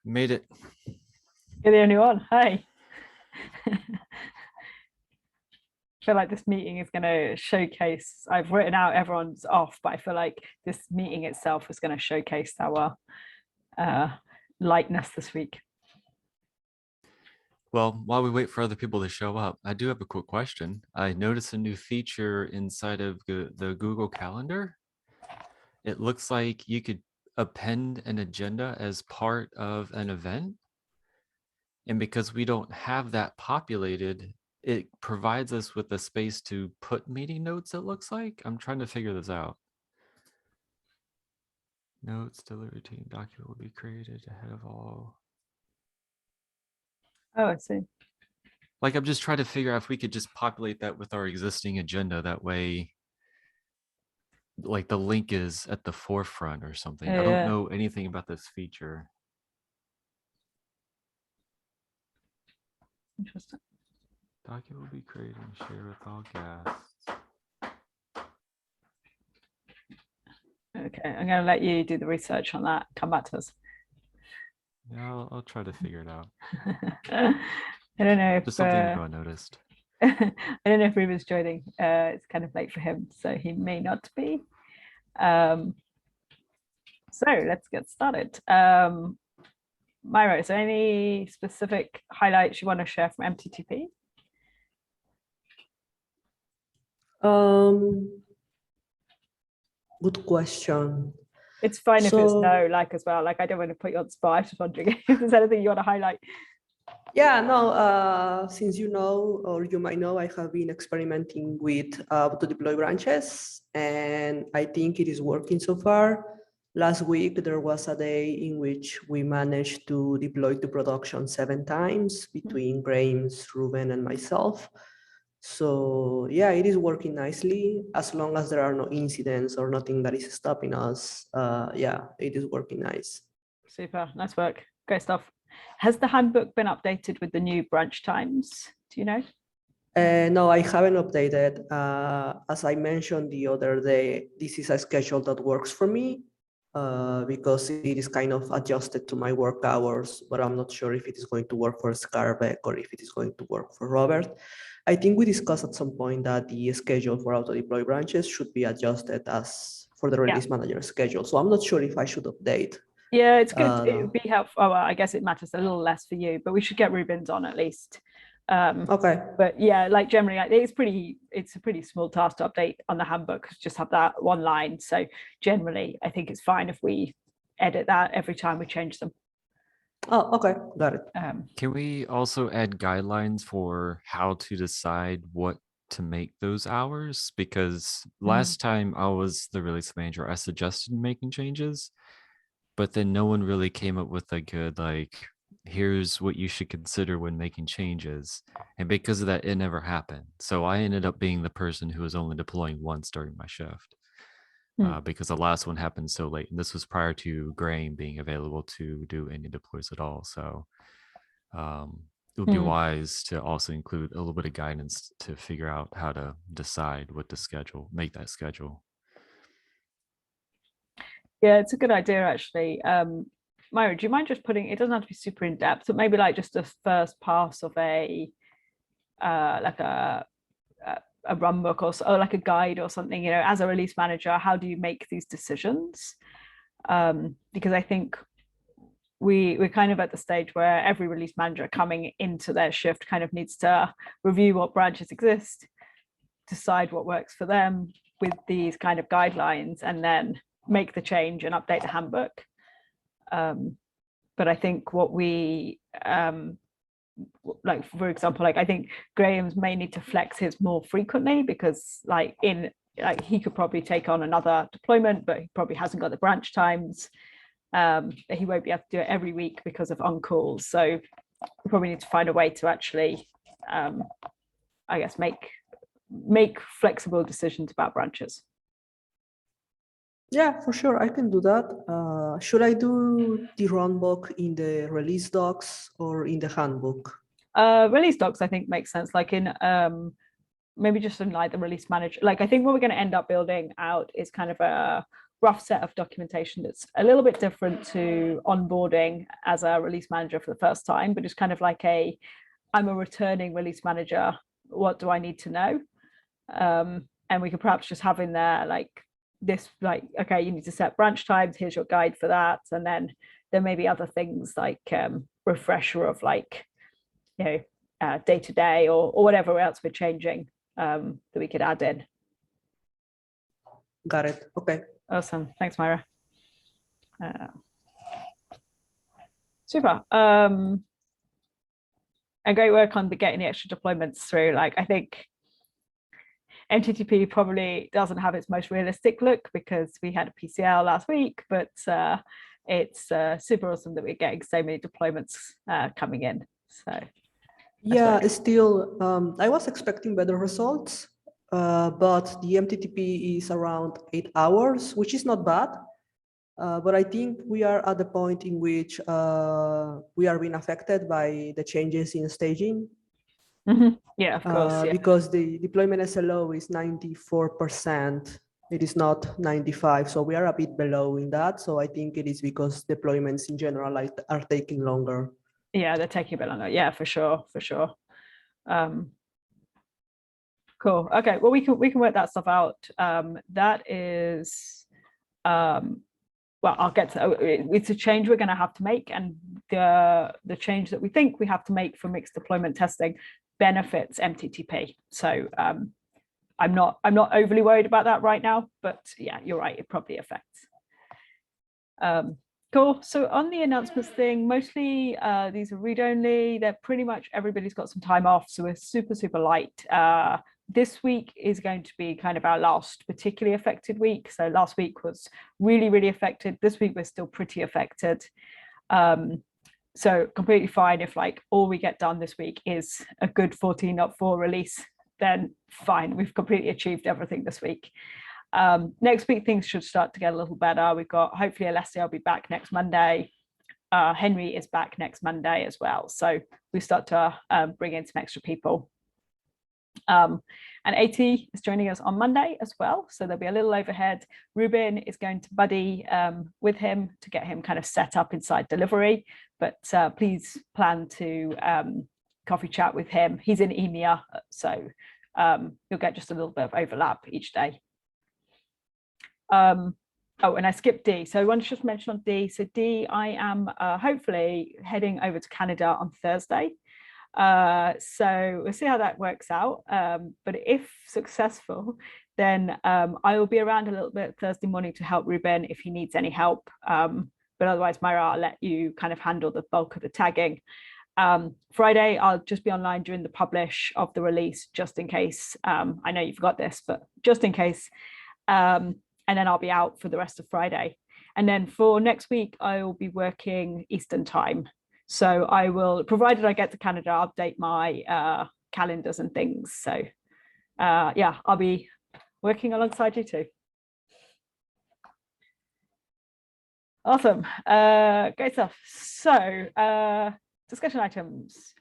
Made it. You're the only one. Hi. I feel like this meeting is going to showcase, I've written out everyone's off, but I feel like this meeting itself is going to showcase our lightness this week. Well, while we wait for other people to show up, I do have a quick question. I noticed a new feature inside of the Google Calendar. It looks like you could append an agenda as part of an event. And because we don't have that populated, it provides us with a space to put meeting notes, it looks like. I'm trying to figure this out. Notes, daily routine document will be created ahead of all. Oh, I see. Like, I'm just trying to figure out if we could just populate that with our existing agenda. That way, like the link is at the forefront or something. I don't know anything about this feature. Interesting. Document will be created and shared with all guests. Okay, I'm going to let you do the research on that. Come back to us. Yeah, I'll try to figure it out. I don't know if just something I noticed. I don't know if Ruben's joining. It's kind of late for him, so he may not be. So let's get started. Myra, is there any specific highlights you want to share from MTTP? Good question. It's fine if it's no, like as well. Like, I don't want to put you on the spot. I was just wondering if there's anything you want to highlight. Yeah, no, since you know, or you might know, I have been experimenting with to deploy branches, and I think it is working so far. Last week, there was a day in which we managed to deploy to production 7 times between Grames, Ruben, and myself. So yeah, it is working nicely as long as there are no incidents or nothing that is stopping us. Yeah, it is working nice. Super, nice work, great stuff. Has the handbook been updated with the new branch times? Do you know? No, I haven't updated. As I mentioned the other day, this is a schedule that works for me because it is kind of adjusted to my work hours, but I'm not sure if it is going to work for Skarbek or if it is going to work for Robert. I think we discussed at some point that the schedule for auto-deploy branches should be adjusted as for the release manager schedule. So I'm not sure if I should update. Yeah, it's good. It would be helpful. Oh, well, I guess it matters a little less for you, but we should get Ruben's on at least. Okay. But yeah, like generally, it's a pretty small task to update on the handbook. Just have that one line. So generally, I think it's fine if we edit that every time we change them. Oh, okay, got it. Can we also add guidelines for how to decide what to make those hours? Because last time I was the release manager, I suggested making changes, but then no one really came up with a good, like, here's what you should consider when making changes. And because of that, it never happened. So I ended up being the person who was only deploying once during my shift. Because the last one happened so late, and this was prior to Graham being available to do any deploys at all. So it would be wise to also include a little bit of guidance to figure out how to decide what to schedule, make that schedule. Yeah, it's a good idea, actually. Myra, do you mind just putting, it doesn't have to be super in depth, but maybe like just a first pass of a like a run book or like a guide or something, you know, as a release manager, how do you make these decisions? Because I think we're kind of at the stage where every release manager coming into their shift kind of needs to review what branches exist, decide what works for them with these kind of guidelines, and then make the change and update the handbook. But I think what we like, for example, like I think Graham's may need to flex his more frequently, because like he could probably take on another deployment, but he probably hasn't got the branch times. He won't be able to do it every week because of on-calls. So we probably need to find a way to actually, I guess, make flexible decisions about branches. Yeah, for sure, I can do that. Should I do the run book in the release docs or in the handbook? Release docs, I think, makes sense. Like in maybe just in like the release manager. Like I think what we're going to end up building out is kind of a rough set of documentation that's a little bit different to onboarding as a release manager for the first time, but it's kind of like I'm a returning release manager. What do I need to know? And we could perhaps just have in there like this, like, okay, you need to set branch times. Here's your guide for that. And then there may be other things like refresher of like, day to day or whatever else we're changing that we could add in. Got it. Okay. Awesome. Thanks, Myra. Super. And great work on getting the extra deployments through. Like, I think MTTP probably doesn't have its most realistic look because we had a PCL last week, but it's super awesome that we're getting so many deployments coming in. So yeah, still, I was expecting better results, but the MTTP is around 8 hours, which is not bad. But I think we are at the point in which we are being affected by the changes in staging. Mm-hmm. Yeah, of course. Because the deployment SLO is 94%. It is not 95. So we are a bit below in that. So I think it is because deployments in general are taking longer. Yeah, they're taking a bit longer. Yeah, for sure. Cool. Okay, well, we can work that stuff out. That is, well, I'll get to it's a change we're going to have to make, and the change that we think we have to make for mixed deployment testing benefits MTTP. So I'm not overly worried about that right now, but yeah, you're right, it probably affects. Cool. So on the announcements thing, mostly these are read only. They're pretty much everybody's got some time off, so we're super light. This week is going to be kind of our last particularly affected week. So last week was really affected. This week we're still pretty affected. So completely fine if like all we get done this week is a good 14.4 release, then fine, we've completely achieved everything this week. Next week things should start to get a little better. We've got hopefully Alessia will be back next Monday. Henry is back next Monday as well. So we start to bring in some extra people. And AT is joining us on Monday as well, so there'll be a little overhead. Ruben is going to buddy with him to get him kind of set up inside delivery, but please plan to coffee chat with him. He's in EMEA, so you'll get just a little bit of overlap each day. Oh, and I skipped D, so I want to just mention on D. So D, I am hopefully heading over to Canada on Thursday. So we'll see how that works out, but if successful, then I will be around a little bit Thursday morning to help Ruben if he needs any help, but otherwise Myra, I'll let you kind of handle the bulk of the tagging. Friday I'll just be online during the publish of the release, just in case. I know you forgot this, but just in case, and then I'll be out for the rest of Friday, and then for next week I will be working Eastern time. So I will, provided I get to Canada, update my calendars and things. So yeah, I'll be working alongside you too. Awesome, great stuff. So discussion items.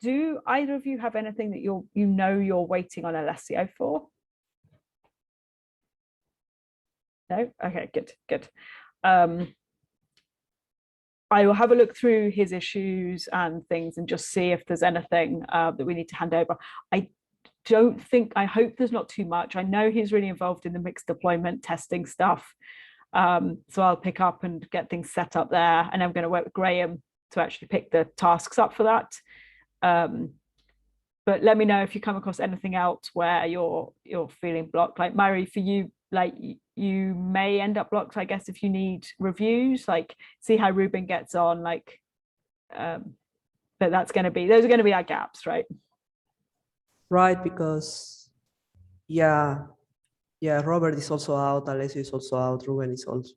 Do either of you have anything that you're waiting on Alessio for? No? Okay, good. I will have a look through his issues and things and just see if there's anything that we need to hand over. I hope there's not too much. I know he's really involved in the mixed deployment testing stuff. So I'll pick up and get things set up there. And I'm going to work with Graham to actually pick the tasks up for that. But let me know if you come across anything else where you're feeling blocked. Like Mary, for you, like you may end up blocked, I guess, if you need reviews, like see how Ruben gets on, like but those are going to be our gaps, right? Right, because yeah, Robert is also out, Alessio is also out, Ruben is also,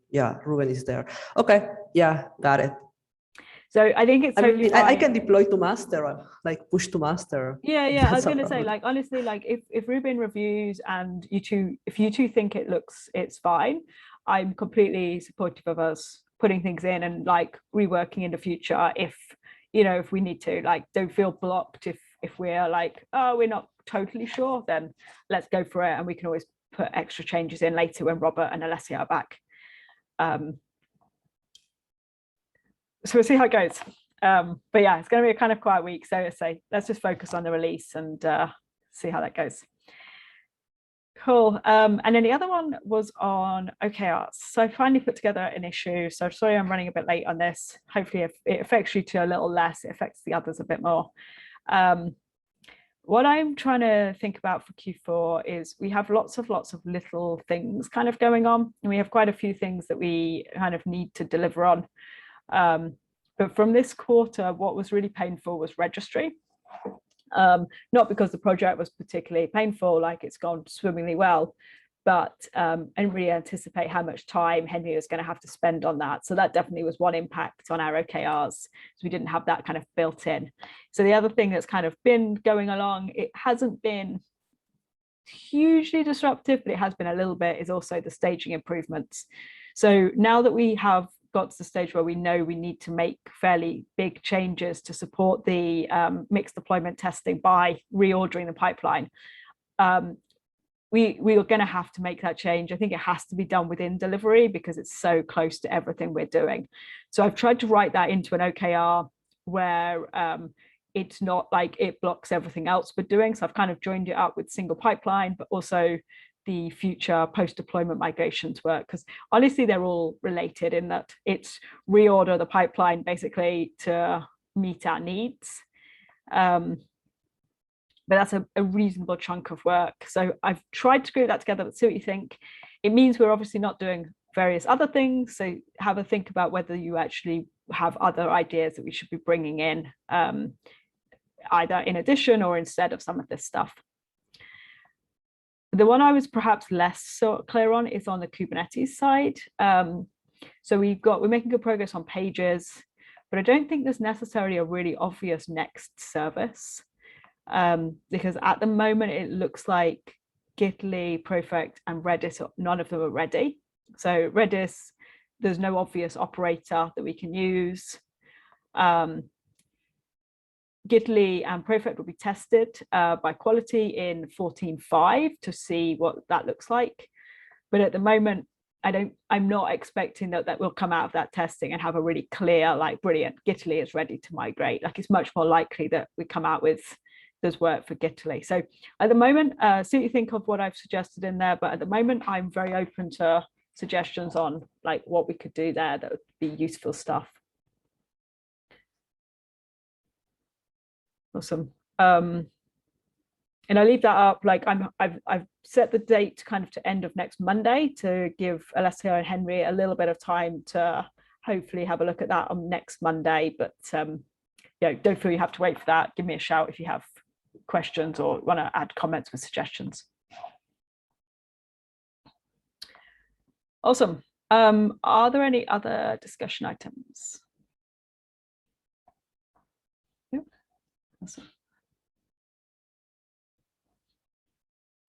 Ruben is there. Okay, yeah, got it. So I think it's totally fine. I can deploy to master, like push to master. Yeah, I was going to say, like, honestly, like if Ruben reviews and if you two think it's fine, I'm completely supportive of us putting things in and like reworking in the future if we need to. Like, don't feel blocked if we're like, oh, we're not totally sure, then let's go for it, and we can always put extra changes in later when Robert and Alessia are back. So we'll see how it goes. But yeah, it's going to be a kind of quiet week. So let's just focus on the release and see how that goes. Cool. And then the other one was on OKRs. So I finally put together an issue. So sorry, I'm running a bit late on this. Hopefully it affects you to a little less. It affects the others a bit more. What I'm trying to think about for Q4 is we have lots of little things kind of going on. And we have quite a few things that we kind of need to deliver on. But from this quarter, what was really painful was registry. Not because the project was particularly painful, like it's gone swimmingly well, but I didn't really anticipate how much time Henry was going to have to spend on that. So that definitely was one impact on our OKRs. So we didn't have that kind of built in. So the other thing that's kind of been going along, it hasn't been hugely disruptive, but it has been a little bit, is also the staging improvements. So now that we have got to the stage where we know we need to make fairly big changes to support the mixed deployment testing by reordering the pipeline, we are going to have to make that change. I think it has to be done within delivery because it's so close to everything we're doing. So I've tried to write that into an OKR where it's not like it blocks everything else we're doing. So I've kind of joined it up with single pipeline, but also the future post-deployment migrations work, because honestly, they're all related in that it's reorder the pipeline basically to meet our needs. But that's a reasonable chunk of work. So I've tried to group that together, but see what you think. It means we're obviously not doing various other things. So have a think about whether you actually have other ideas that we should be bringing in, either in addition or instead of some of this stuff. The one I was perhaps less so clear on is on the Kubernetes side. So we're making good progress on pages, but I don't think there's necessarily a really obvious next service, because at the moment it looks like Gitly, Prefect, and Redis, none of them are ready. So Redis, there's no obvious operator that we can use. Gitly and Prefect will be tested by quality in 14.5 to see what that looks like. But at the moment, I'm not expecting that will come out of that testing and have a really clear, like, brilliant, Gitly is ready to migrate. Like, it's much more likely that we come out with there's work for Gitly. So at the moment, see what you think of what I've suggested in there. But at the moment, I'm very open to suggestions on like what we could do there that would be useful stuff. Awesome. And I leave that up, like I've set the date kind of to end of next Monday to give Alessia and Henry a little bit of time to hopefully have a look at that on next Monday. But don't feel you have to wait for that. Give me a shout if you have questions or want to add comments with suggestions. Awesome. Are there any other discussion items? Yep. Awesome.